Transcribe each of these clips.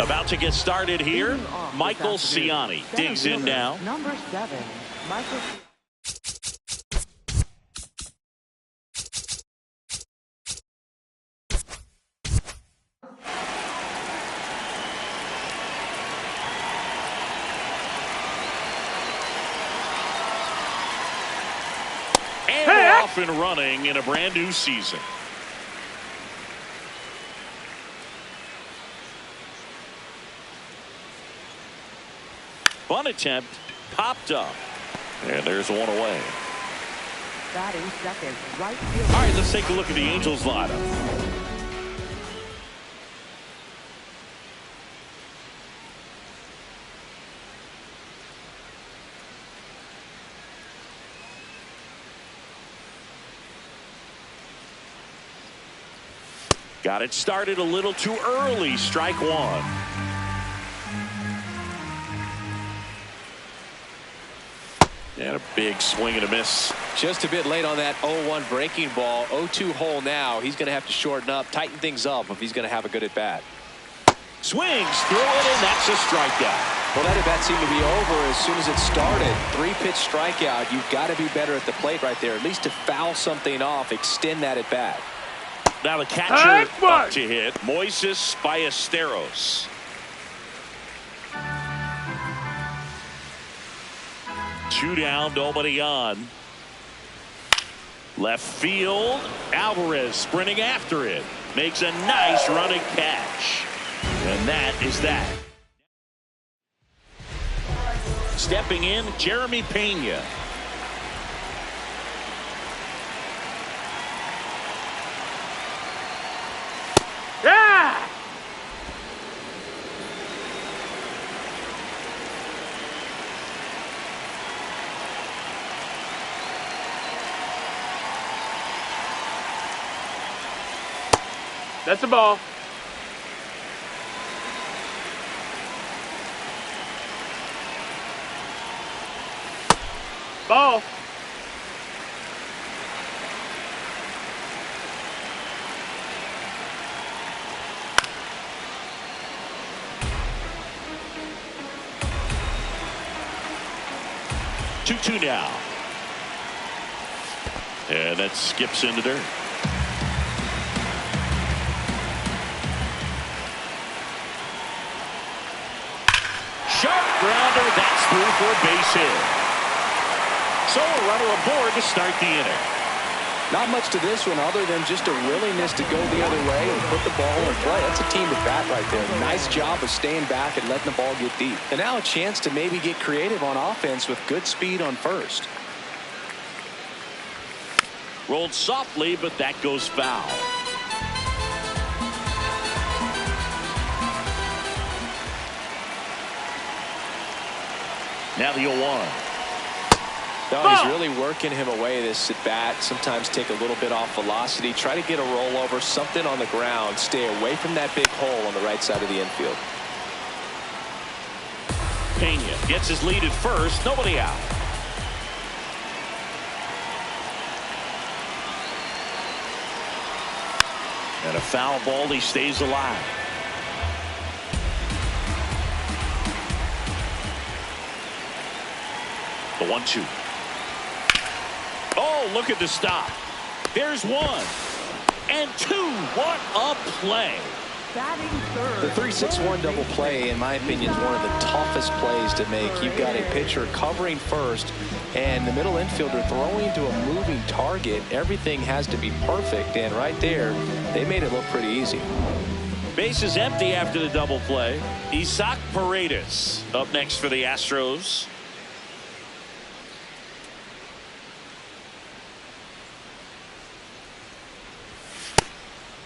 About to get started here. Michael Ciani digs in now. Number 7, Michael. And we're off and running in a brand new season. Bunt attempt popped up. And there's one away. Batting second, right field. All right, let's take a look at the Angels lineup. Got it started a little too early. Strike one. And a big swing and a miss. Just a bit late on that 0-1 breaking ball. 0-2 hole now. He's going to have to shorten up, tighten things up if he's going to have a good at bat. Swings through it, and that's a strikeout. Well, that at bat seemed to be over as soon as it started. 3-pitch strikeout. You've got to be better at the plate right there, at least to foul something off, extend that at bat. Now the catcher up to hit, Moises Ballesteros. Two down, nobody on. Left field, Alvarez sprinting after it. Makes a nice running catch. And that is that. Stepping in, Jeremy Pena. Yeah! That's a ball. Ball. Two now. And that skips into dirt. Sharp grounder, that's through for a base hit. So a runner aboard to start the inning. Not much to this one other than just a willingness to go the other way and put the ball in play. That's a team at bat right there. Nice job of staying back and letting the ball get deep. And now a chance to maybe get creative on offense with good speed on first. Rolled softly, but that goes foul. Now the 0-1. No, he's really working him away this at bat. Sometimes take a little bit off velocity. Try to get a rollover, something on the ground. Stay away from that big hole on the right side of the infield. Pena gets his lead at first. Nobody out. And a foul ball. He stays alive. The 1-2. Oh, look at the stop. There's one. And two. What a play. Batting third. The 3-6-1 double play, in my opinion, is one of the toughest plays to make. You've got a pitcher covering first, and the middle infielder throwing to a moving target. Everything has to be perfect, and right there, they made it look pretty easy. Base is empty after the double play. Isaac Paredes up next for the Astros.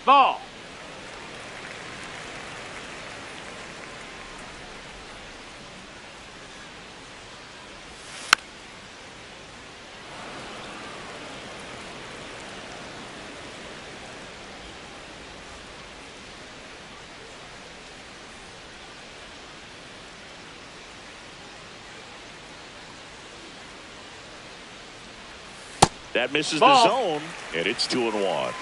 Ball. That misses Ball. the zone, and it's 2-1.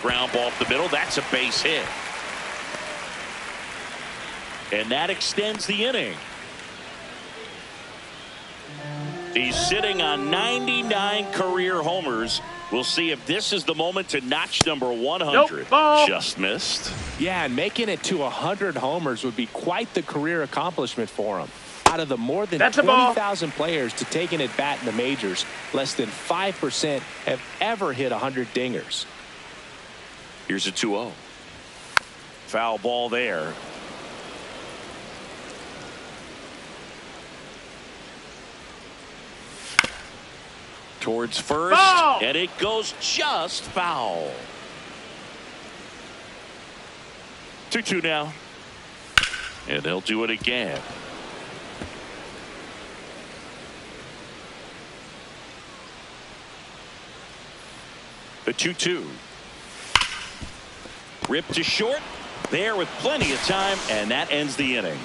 Ground ball up the middle. That's a base hit. And that extends the inning. He's sitting on 99 career homers. We'll see if this is the moment to notch number 100. Nope. Just missed. Yeah, and making it to 100 homers would be quite the career accomplishment for him. Out of the more than 20,000 players to take an at-bat in the majors, less than 5% have ever hit 100 dingers. Here's a 2-0. Foul ball there. Towards first, Ball! And it goes just foul. 2-2 now. And they'll do it again. The 2-2. Ripped to short. There with plenty of time, and that ends the inning.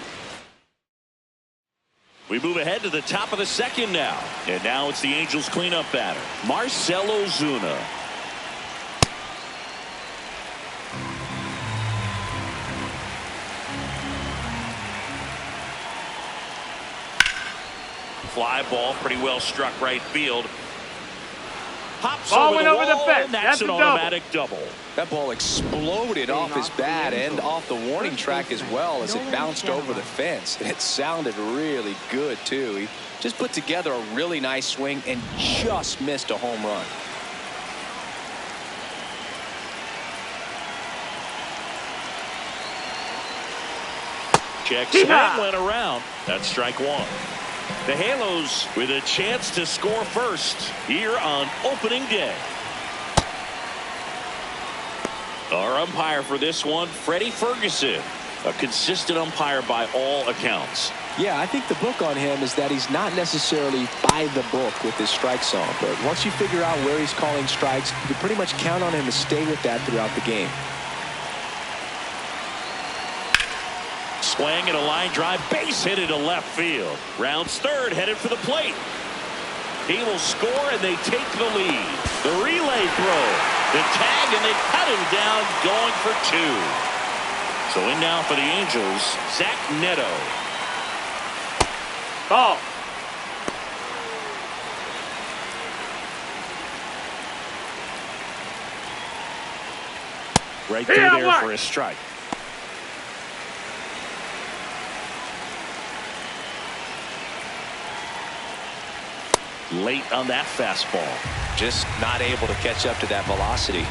We move ahead to the top of the second now. And now it's the Angels cleanup batter, Marcell Ozuna. Fly ball, pretty well struck right field. Pops Ball over went the over the wall, fence. and that's an a automatic double. That ball exploded off his bat and off the warning track as well as it bounced over the fence. And it sounded really good, too. He just put together a really nice swing and just missed a home run. Check swing went around. That's strike one. The Halos with a chance to score first here on opening day. Our umpire for this one, Freddie Ferguson, a consistent umpire by all accounts. Yeah, I think the book on him is that he's not necessarily by the book with his strike zone, but once you figure out where he's calling strikes, you can pretty much count on him to stay with that throughout the game. Swing and a line drive, base hit into left field. Rounds third, headed for the plate. He will score, and they take the lead. The relay throw, the tag, and they cut him down, going for two. So in now for the Angels, Zach Neto. Ball. Right through there for a strike. Late on that fastball. Just not able to catch up to that velocity.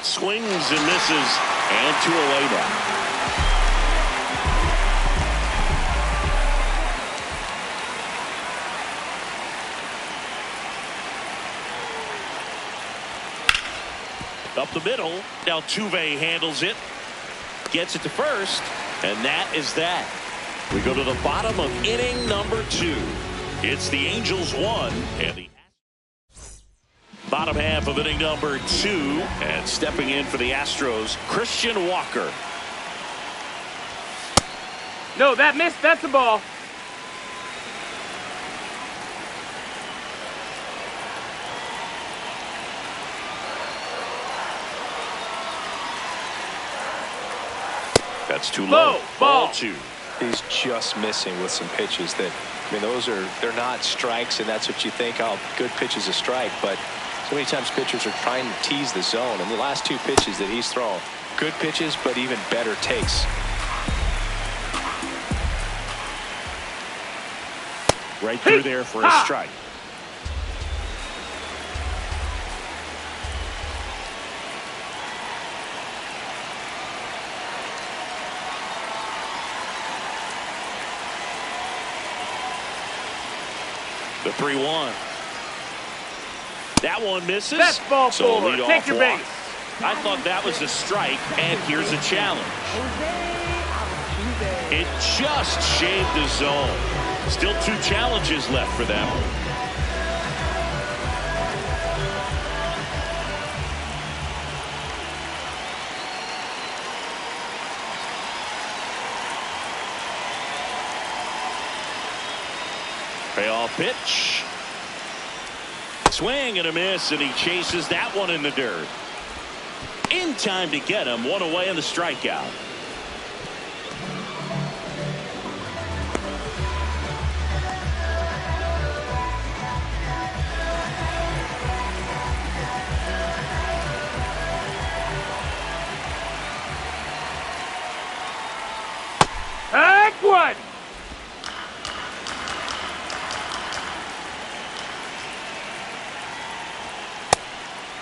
Swings and misses, and two away now. Up the middle. Now Altuve handles it. Gets it to first. And that is that. We go to the bottom of inning number 2. It's the Angels 1 and the bottom half of inning number 2. And stepping in for the Astros, Christian Walker. No, that missed. That's a ball. That's too low. Ball 2. He's just missing with some pitches that, I mean, they're not strikes, and that's what you think, oh, good pitch is a strike, but so many times pitchers are trying to tease the zone, and the last 2 pitches that he's thrown, good pitches, but even better takes. Right through there for a strike. The 3-1. That one misses. That's ball so four. Take your base. I thought that was a strike, and here's a challenge. It just shaved the zone. Still 2 challenges left for them. Payoff pitch. Swing and a miss, and he chases that one in the dirt. In time to get him. One away in the strikeout. Heck one!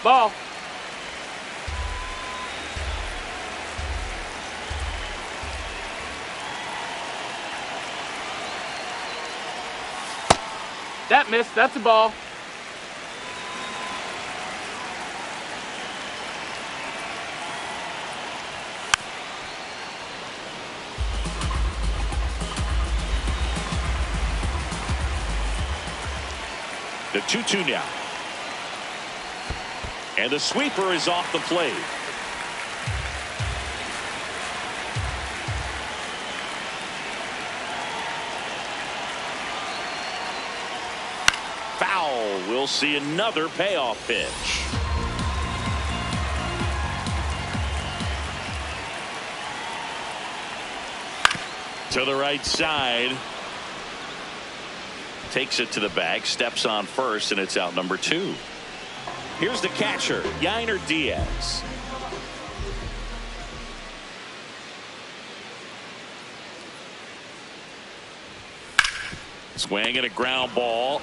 Ball. That missed. That's a ball. The 2-2 now. And the sweeper is off the plate. Foul. We'll see another payoff pitch. To the right side. Takes it to the bag, steps on first, and it's out number 2. Here's the catcher, Yainer Diaz. Swing and a ground ball.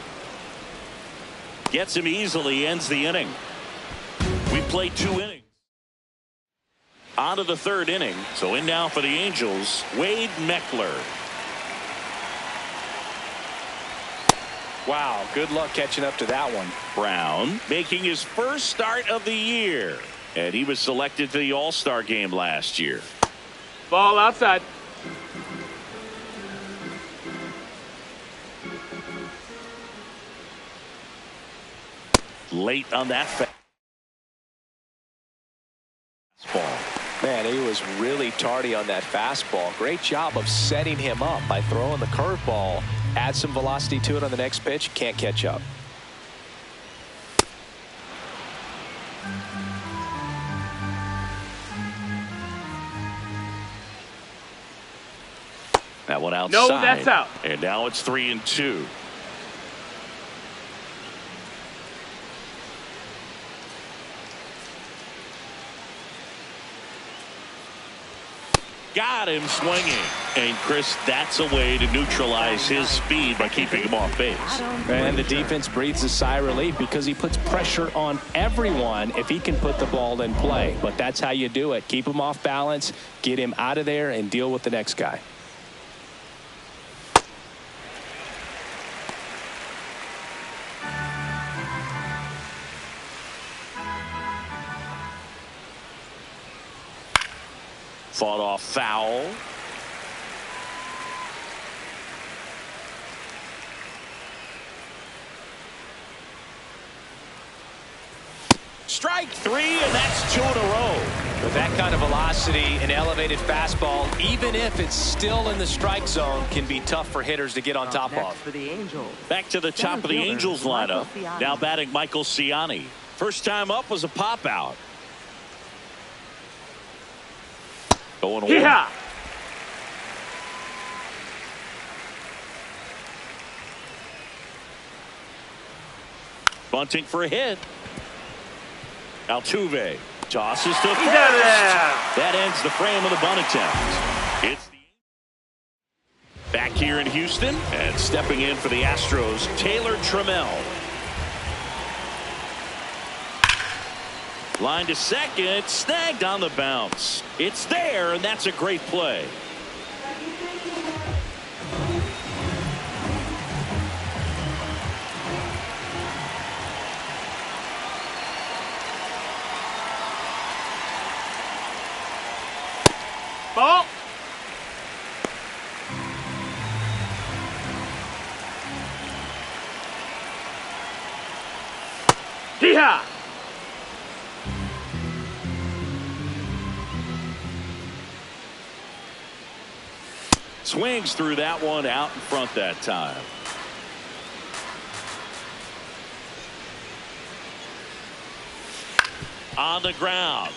Gets him easily, ends the inning. We played 2 innings. On to the 3rd inning. So in now for the Angels, Wade Meckler. Wow, good luck catching up to that one. Brown making his first start of the year. And he was selected to the All-Star game last year. Ball outside. Late on that fastball. Man, he was really tardy on that fastball. Great job of setting him up by throwing the curveball. Add some velocity to it on the next pitch. Can't catch up. That one outside. No, that's out. And now it's 3-2. Got him swinging. And Chris, that's a way to neutralize his speed by keeping him off base. And the defense breathes a sigh of relief because he puts pressure on everyone if he can put the ball in play. But that's how you do it. Keep him off balance, get him out of there, and deal with the next guy. Fought off foul. Strike 3, and that's 2 in a row. With that kind of velocity, an elevated fastball, even if it's still in the strike zone, can be tough for hitters to get on top Next of. for the Angels. Back to the top of the Angels lineup. Now batting Michael Ciani. First time up was a pop out. Going away. Yeah. Bunting for a hit. Altuve tosses to first. He's out of there. That ends the frame of the bunt attempt. It's back here in Houston, and stepping in for the Astros, Taylor Trammell. Line to second, snagged on the bounce. It's there, and that's a great play. Ball. Yeehaw. Swings through that one, out in front that time. on the ground.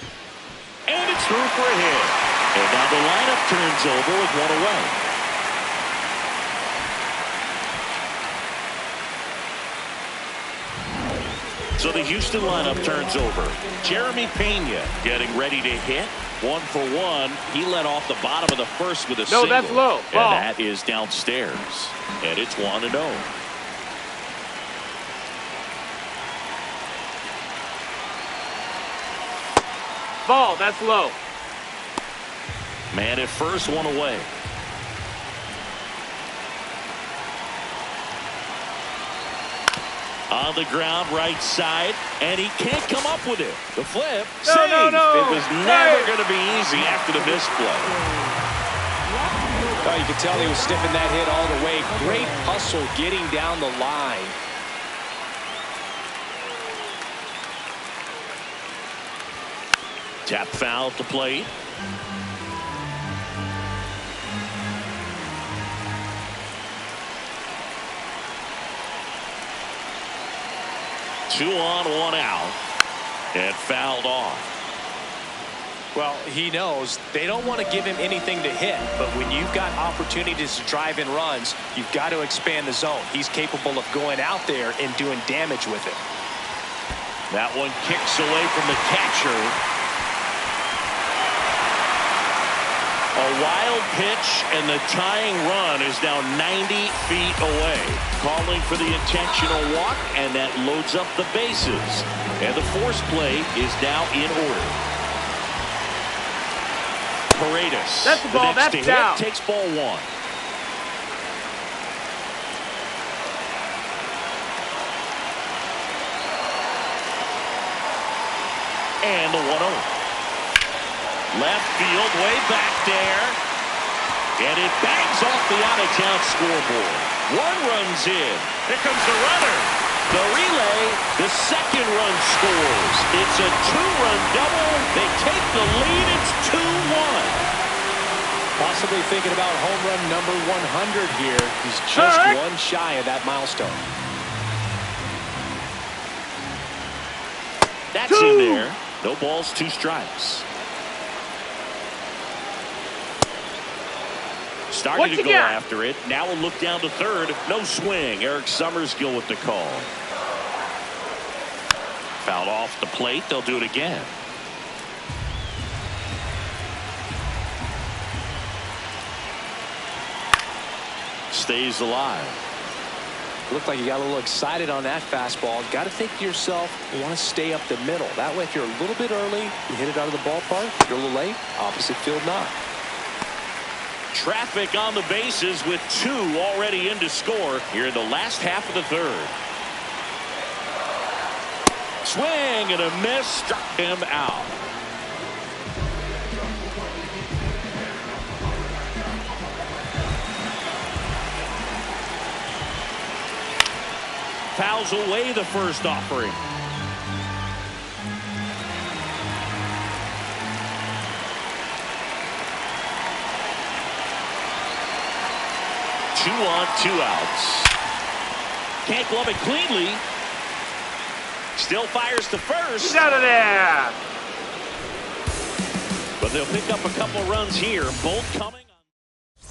And it's through for a hit. And now the lineup turns over with one away. So the Houston lineup turns over. Jeremy Pena getting ready to hit. 1 for 1. He led off the bottom of the first with a single. No, that's low. Ball. And that is downstairs. And it's 1-0. Ball, that's low. Man at first, 1 away. On the ground, right side, and he can't come up with it. The flip, No, save. no. It was never going to be easy after the misplay. Oh, you could tell he was sniffing that hit all the way. Great hustle getting down the line. Tap foul to plate. Two on, 1 out, and fouled off. Well, he knows they don't want to give him anything to hit, but when you've got opportunities to drive in runs, you've got to expand the zone. He's capable of going out there and doing damage with it. That one kicks away from the catcher. A wild pitch, and the tying run is now 90 feet away. Calling for the intentional walk, and that loads up the bases. And the force play is now in order. Paredes, That's the ball, next that's to down. hit, takes ball 1. And the 1-0. Left field, way back there. And it bangs off the out-of-town scoreboard. 1 run's in. Here comes the runner. The relay, the second run scores. It's a 2-run double. They take the lead. It's 2-1. Possibly thinking about home run number 100 here. He's just one shy of that milestone. That's in there. No balls, 2 strikes. Starting to go after it. Now we'll look down to third. No swing. Eric Summersgill with the call. Fouled off the plate. They'll do it again. Stays alive. Looked like you got a little excited on that fastball. Got to think to yourself, you want to stay up the middle. That way, if you're a little bit early, you hit it out of the ballpark. If you're a little late, opposite field not. Traffic on the bases with 2 already in to score here in the last half of the third. Swing and a miss, struck him out. Fouls away the first offering. Two on, 2 outs. Can't glove it cleanly. Still fires to first. Get out of there. But they'll pick up a couple runs here. Both coming on.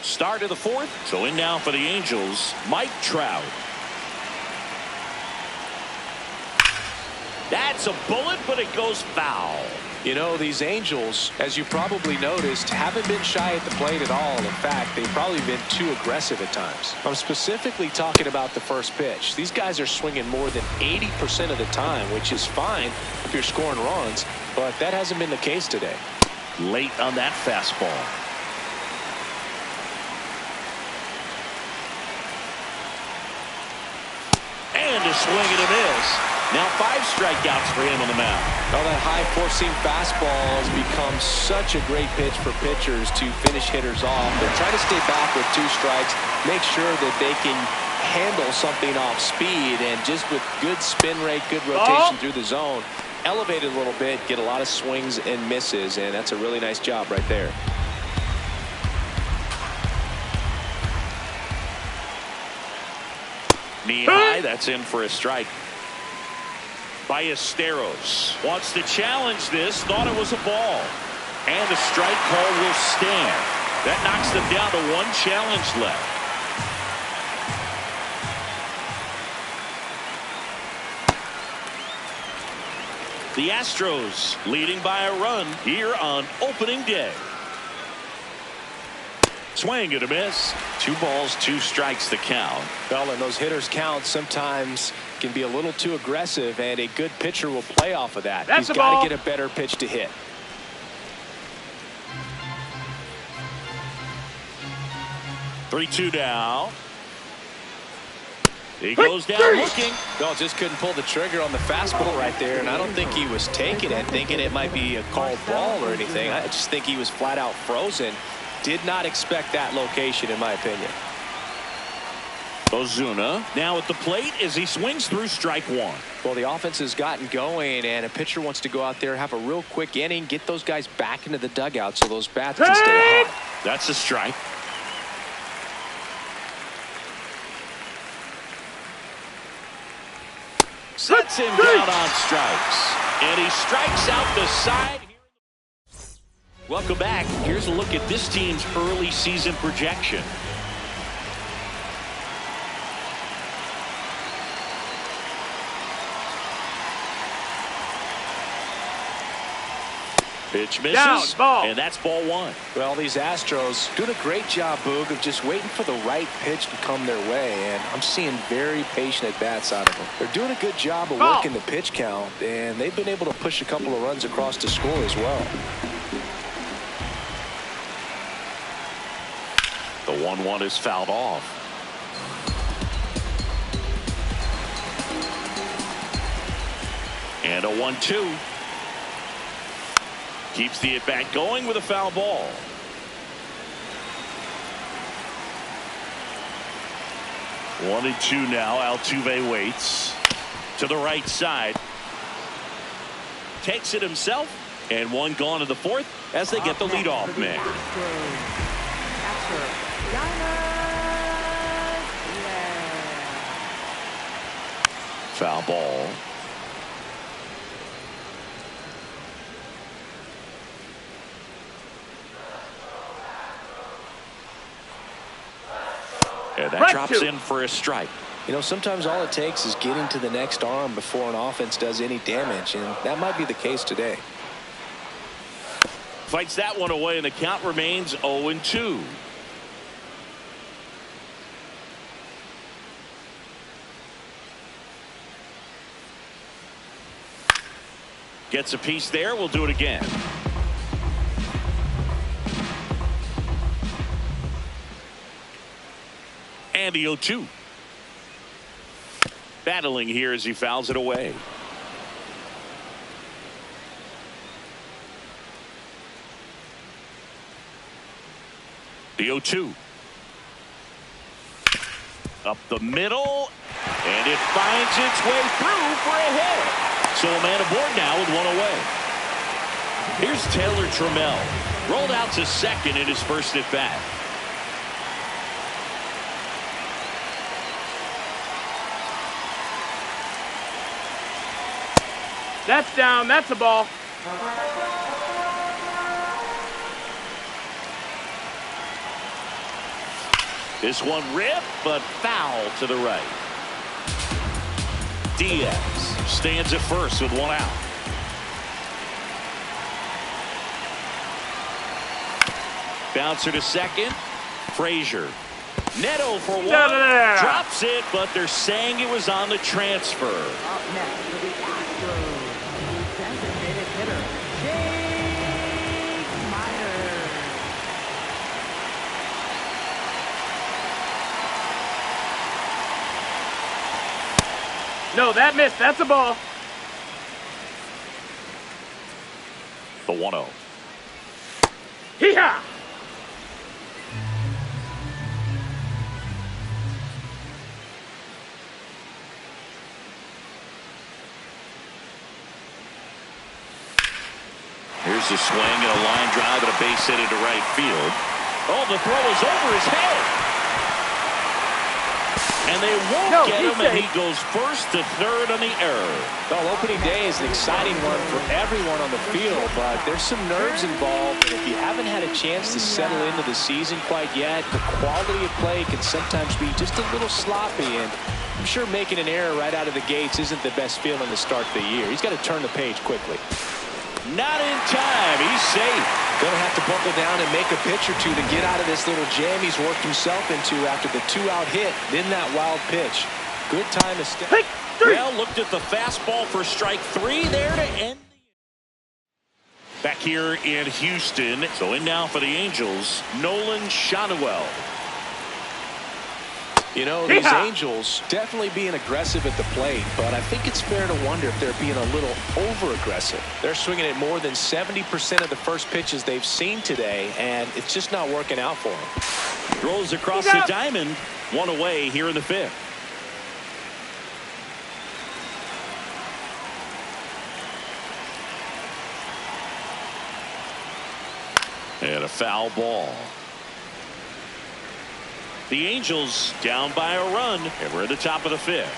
Start of the 4th. So in now for the Angels, Mike Trout. That's a bullet, but it goes foul. You know, these Angels, as you probably noticed, haven't been shy at the plate at all. In fact, they've probably been too aggressive at times. I'm specifically talking about the first pitch. These guys are swinging more than 80% of the time, which is fine if you're scoring runs, but that hasn't been the case today. Late on that fastball. And a swing and a miss. Now 5 strikeouts for him on the mound. Well, that high four-seam fastball has become such a great pitch for pitchers to finish hitters off. They're trying to stay back with 2 strikes, make sure that they can handle something off speed, and just with good spin rate, good rotation through the zone, elevate it a little bit, get a lot of swings and misses, and that's a really nice job right there. Knee high, that's in for a strike. Ballesteros wants to challenge this, thought it was a ball. And the strike call will stand. That knocks them down to one challenge left. The Astros leading by a run here on opening day. Swing and a miss. 2 balls, 2 strikes the count. Well, and those hitters' counts sometimes can be a little too aggressive, and a good pitcher will play off of that. That's He's a ball. got to get a better pitch to hit. 3-2 now. He goes down looking. No, just couldn't pull the trigger on the fastball right there, and I don't think he was taking it, thinking it might be a called ball or anything. I just think he was flat out frozen. Did not expect that location, in my opinion. Ozuna now at the plate as he swings through strike 1. Well, the offense has gotten going, and a pitcher wants to go out there, have a real quick inning, get those guys back into the dugout so those bats can stay hot. That's a strike. Sets him down on strikes. And he strikes out the side. Welcome back. Here's a look at this team's early season projection. Pitch misses. Down, ball. And that's ball 1. Well, these Astros doing a great job, Boog, of just waiting for the right pitch to come their way, and I'm seeing very patient at-bats out of them. They're doing a good job of working the pitch count, and they've been able to push a couple of runs across the score as well. The 1-1 is fouled off. And a 1-2. Keeps the at-bat going with a foul ball. One and 2 now. Altuve waits to the right side. Takes it himself. And one gone in the 4th as they get the leadoff man. Foul ball. And that drops in for a strike. You know, sometimes all it takes is getting to the next arm before an offense does any damage, and that might be the case today. Fights that one away, and the count remains 0-2. Gets a piece there. We'll do it again. And the 0-2. Battling here as he fouls it away. The 0-2. Up the middle. And it finds its way through for a hit. So a man aboard now with one away. Here's Taylor Trammell. Rolled out to second in his first at bat. That's down. That's a ball. This one ripped, but foul to the right. Diaz stands at first with one out. Bouncer to second. Frazier. Neto for one. Drops it, but they're saying it was on the transfer. Up next for the Astros, the designated hitter, Jake Minor. No, that missed. That's a ball. The 1-0. Hee-haw! Here's a swing and a line drive and a base hit into right field. Oh, the throw is over his head. And they won't get him, and he goes first to third on the error. Well, opening day is an exciting one for everyone on the field, but there's some nerves involved. And if you haven't had a chance to settle into the season quite yet, the quality of play can sometimes be just a little sloppy. And I'm sure making an error right out of the gates isn't the best feeling to start the year. He's got to turn the page quickly. Not in time. He's safe. Going to have to buckle down and make a pitch or two to get out of this little jam he's worked himself into after the 2-out hit. Then that wild pitch. Good time to step. Hey, well, looked at the fastball for strike 3 there to end. Back here in Houston. So in now for the Angels, Nolan Shanuel. You know, these Angels definitely being aggressive at the plate, but I think it's fair to wonder if they're being a little over-aggressive. They're swinging at more than 70% of the first pitches they've seen today, and it's just not working out for them. Throws across the diamond. 1 away here in the 5th. And a foul ball. The Angels down by a run, and we're at the top of the 5th.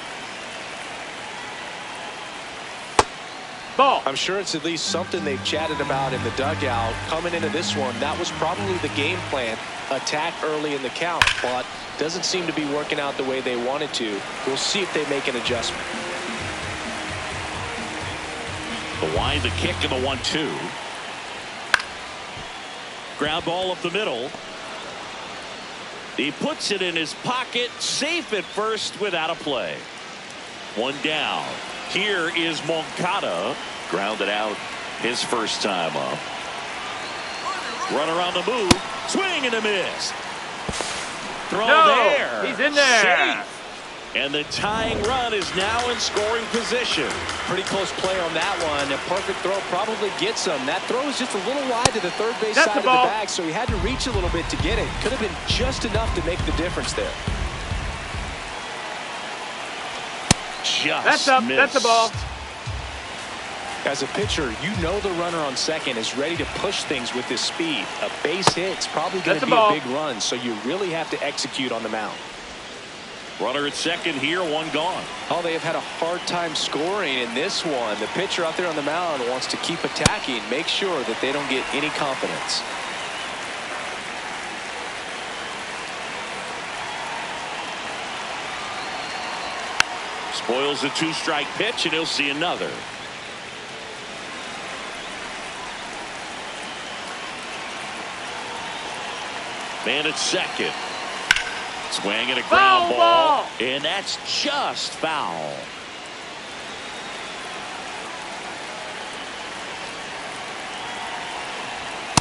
Ball. I'm sure it's at least something they've chatted about in the dugout. Coming into this one, that was probably the game plan. Attack early in the count, but doesn't seem to be working out the way they wanted to. We'll see if they make an adjustment. The wind, the kick, and the 1-2. Ground ball up the middle. He puts it in his pocket, safe at first without a play. 1 down. Here is Moncada. Grounded out his first time up. Runner on the move. Swing and a miss. Throw there. He's in there. Safe. And the tying run is now in scoring position. Pretty close play on that one. A perfect throw probably gets him. That throw is just a little wide to the third base side of the bag, so he had to reach a little bit to get it. Could have been just enough to make the difference there. Just up. missed. That's a ball. As a pitcher, you know the runner on second is ready to push things with his speed. A base hit's probably going to be a big run, so you really have to execute on the mound. Runner at second here, 1 gone. Oh, they have had a hard time scoring in this one. The pitcher out there on the mound wants to keep attacking, make sure that they don't get any confidence. Spoils the 2-strike pitch, and he'll see another. Man at second. Swing and a ground ball. And that's just foul.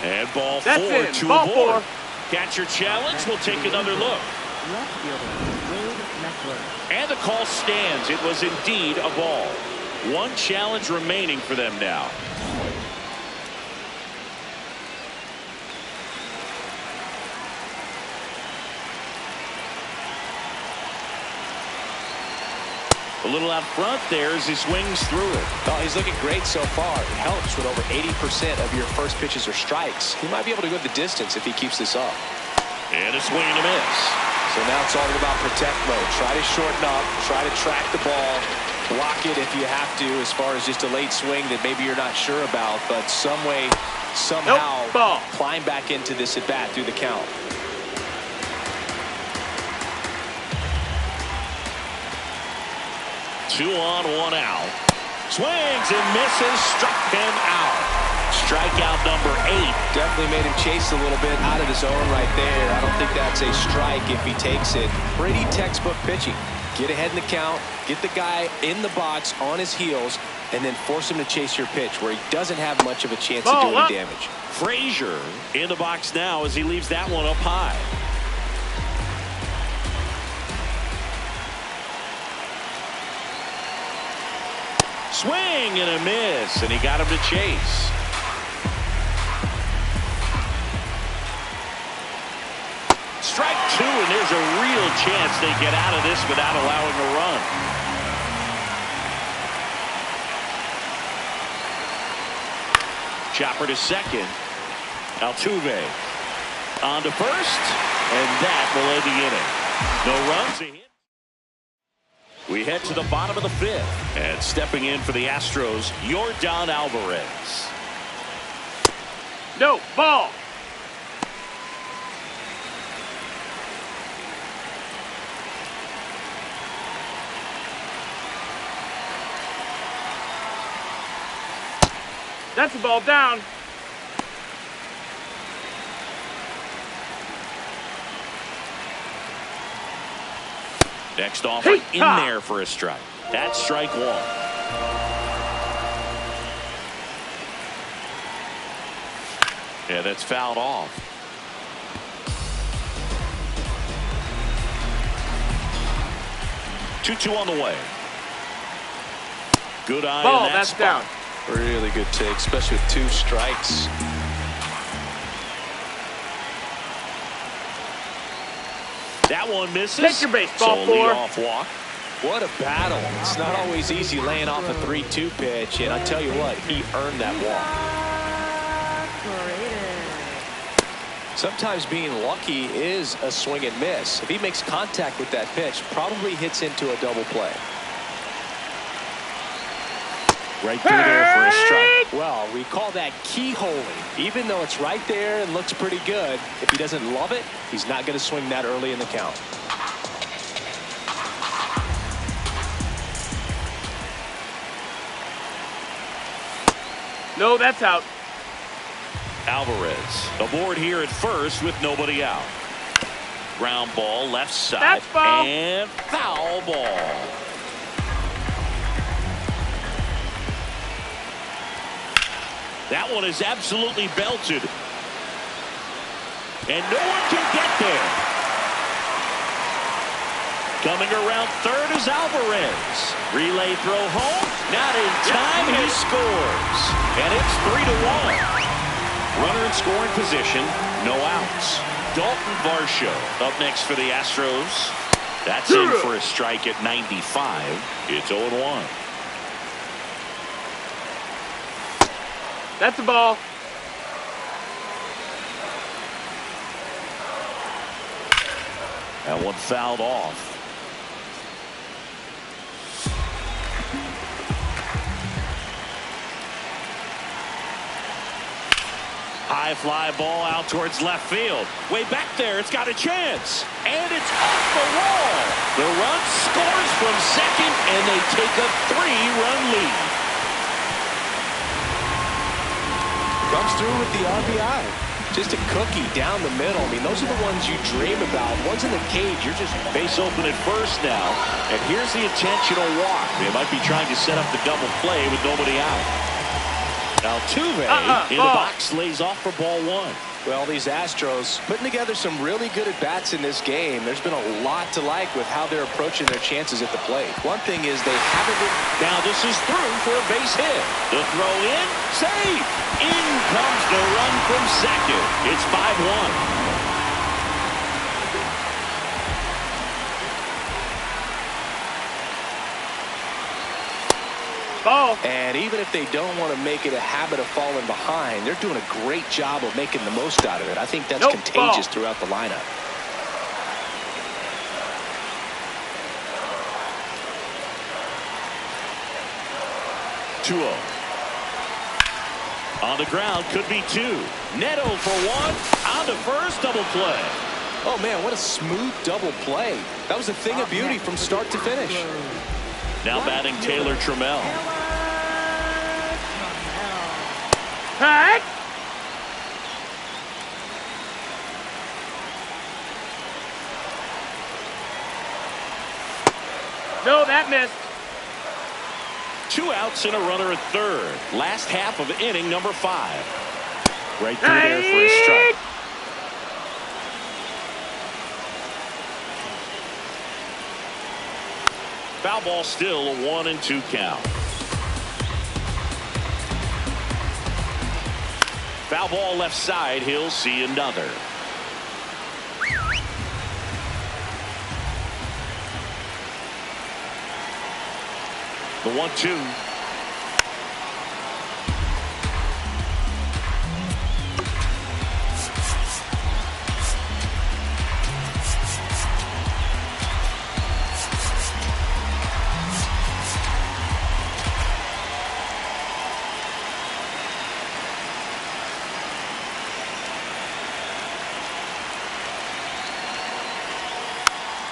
And ball 4 to ball aboard. 4. Catcher challenge. We'll take another look. And the call stands. It was indeed a ball. 1 challenge remaining for them now. A little out front there as he swings through it. Oh, he's looking great so far. It helps when over 80% of your first pitches are strikes. He might be able to go the distance if he keeps this up. And a swing and a miss. So now it's all about protect mode. Try to shorten up, try to track the ball, block it if you have to, as far as just a late swing that maybe you're not sure about, but some way, somehow climb back into this at bat through the count. Two on, 1 out. Swings and misses, struck him out. Strikeout number 8. Definitely made him chase a little bit out of his zone right there. I don't think that's a strike if he takes it. Pretty textbook pitching. Get ahead in the count, get the guy in the box on his heels, and then force him to chase your pitch where he doesn't have much of a chance to do any damage. Frazier in the box now as he leaves that one up high. Swing and a miss, and he got him to chase. Strike 2, and there's a real chance they get out of this without allowing a run. Chopper to second. Altuve on to first, and that will end the inning. No runs. We head to the bottom of the fifth. And stepping in for the Astros, Yordan Alvarez. No, ball. That's the ball down. Next offer in there for a strike. That's strike one. Yeah, that's fouled off. Two on the way. Good eye Ball, in that that's spot. down. Really good take, especially with 2 strikes. That one misses. Take your baseball, so four. leadoff walk. What a battle. It's not always easy laying off a 3-2 pitch, and I tell you what, he earned that walk. Sometimes being lucky is a swing and miss. If he makes contact with that pitch, probably hits into a double play. Right through there for a strike. Well, we call that keyholing. Even though it's right there and looks pretty good, if he doesn't love it, he's not going to swing that early in the count. No, that's out. Alvarez aboard here at first with nobody out. Ground ball left side. That's foul. And foul ball. That one is absolutely belted. And no one can get there. Coming around third is Alvarez. Relay throw home. Not in time. He scores. And it's 3-1. Runner in scoring position. No outs. Dalton Varsho up next for the Astros. That's in for a strike at 95. It's 0-1. That's the ball. That one fouled off. High fly ball out towards left field. Way back there, it's got a chance. And it's off the wall. The run scores from second, and they take a 3-run lead. Comes through with the RBI. Just a cookie down the middle. I mean, those are the ones you dream about. Ones in the cage, you're just base open at first now. And here's the intentional walk. They might be trying to set up the double play with nobody out. Altuve in the box lays off for ball one. Well, these Astros putting together some really good at-bats in this game. There's been a lot to like with how they're approaching their chances at the plate. One thing is they haven't been... Now this is through for a base hit. The throw in, safe. In comes the run from second. It's 5-1. Ball. And even if they don't want to make it a habit of falling behind, they're doing a great job of making the most out of it. I think that's contagious throughout the lineup. On the ground, could be 2. Neto for 1. On to first, double play. Oh, man, what a smooth double play. That was a thing of beauty from start to finish. Now batting Taylor Trammell. Hey! No, that missed. 2 outs and a runner at third. Last half of inning number 5. Right through there for a strike. Foul ball, still a 1-2 count. Foul ball left side. He'll see another. The 1-2.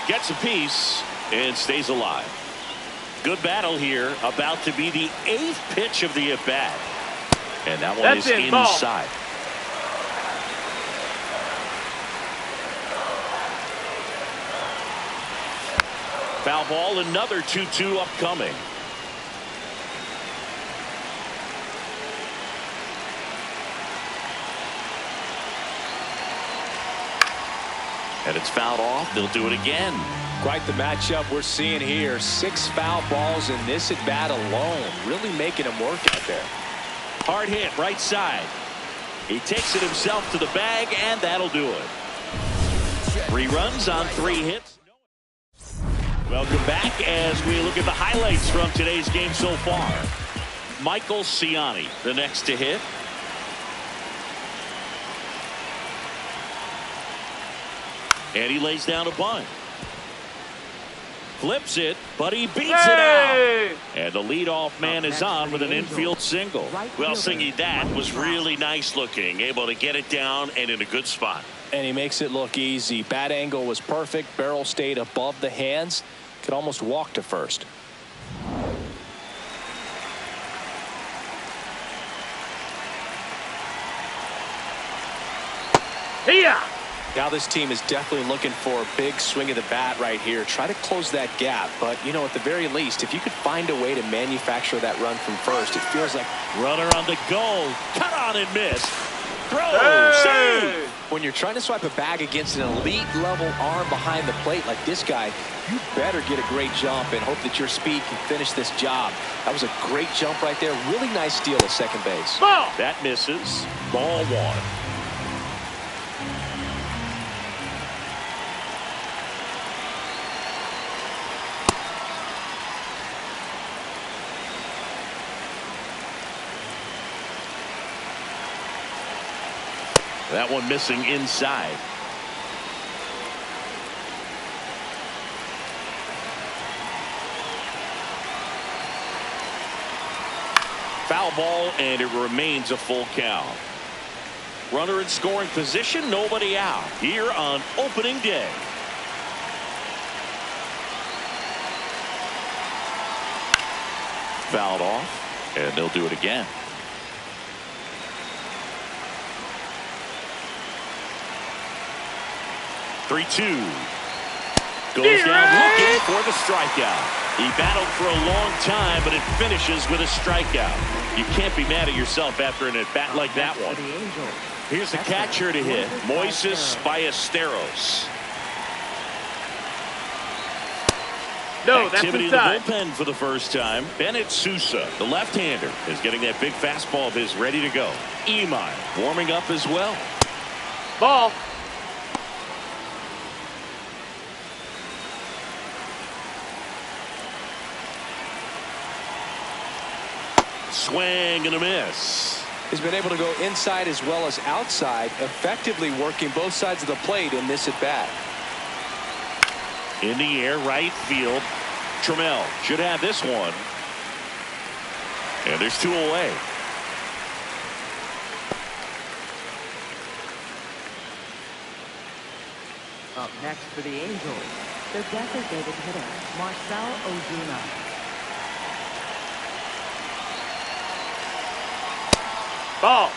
Gets a piece and stays alive. Good battle here. About to be the 8th pitch of the at-bat. And that one is inside. Foul ball, another 2-2 upcoming. And it's fouled off. They'll do it again. Quite the matchup we're seeing here. 6 foul balls in this at bat alone. Really making him work out there. Hard hit right side. He takes it himself to the bag, and that'll do it. 3 runs on 3 hits. Welcome back as we look at the highlights from today's game so far. Michael Ciani, the next to hit. And he lays down a bunt. Flips it, but he beats it out. And the leadoff man is on with an infield single. Well, Singy, that was really nice looking. Able to get it down and in a good spot. And he makes it look easy. Bat angle was perfect. Barrel stayed above the hands. Could almost walk to first. Yeah. Now this team is definitely looking for a big swing of the bat right here. Try to close that gap. But, you know, at the very least, if you could find a way to manufacture that run from first, it feels like... Runner on the goal. Cut on and miss. Throw. Hey. Save. When you're trying to swipe a bag against an elite level arm behind the plate like this guy, you better get a great jump and hope that your speed can finish this job. That was a great jump right there. Really nice steal at second base. Ball. That misses. Ball 1. That one missing inside. Foul ball, and it remains a full count. Runner in scoring position, nobody out here on opening day. Fouled off, and they'll do it again. Three-two. Goes down looking for the strikeout. He battled for a long time, but it finishes with a strikeout. You can't be mad at yourself after an at-bat like that one. Here's the catcher to hit, Moises Ballesteros. No, that's Activity in the inside. bullpen for the first time. Bennett Sousa, the left-hander, is getting that big fastball of his ready to go. Imai warming up as well. Ball. Swing and a miss. He's been able to go inside as well as outside, effectively working both sides of the plate in this at bat. In the air, right field. Trammell should have this one. And there's 2 away. Up next for the Angels, the designated hitter, Marcell Ozuna. Ball.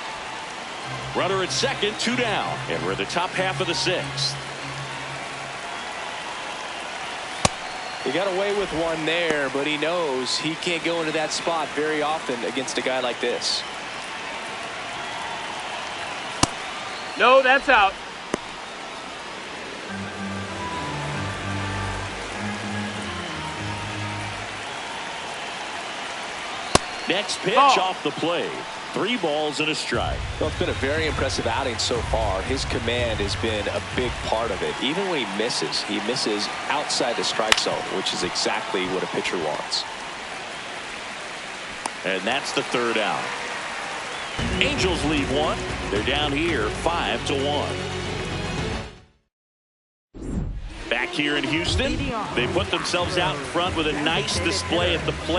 Runner at second, 2 down. And we're in the top half of the 6th. He got away with one there, but he knows he can't go into that spot very often against a guy like this. No, that's out. Next pitch off the plate. 3 balls and a strike. Well, it's been a very impressive outing so far. His command has been a big part of it. Even when he misses outside the strike zone, which is exactly what a pitcher wants. And that's the 3rd out. Angels lead 1. They're down here 5-1. Back here in Houston, they put themselves out in front with a nice display at the plate.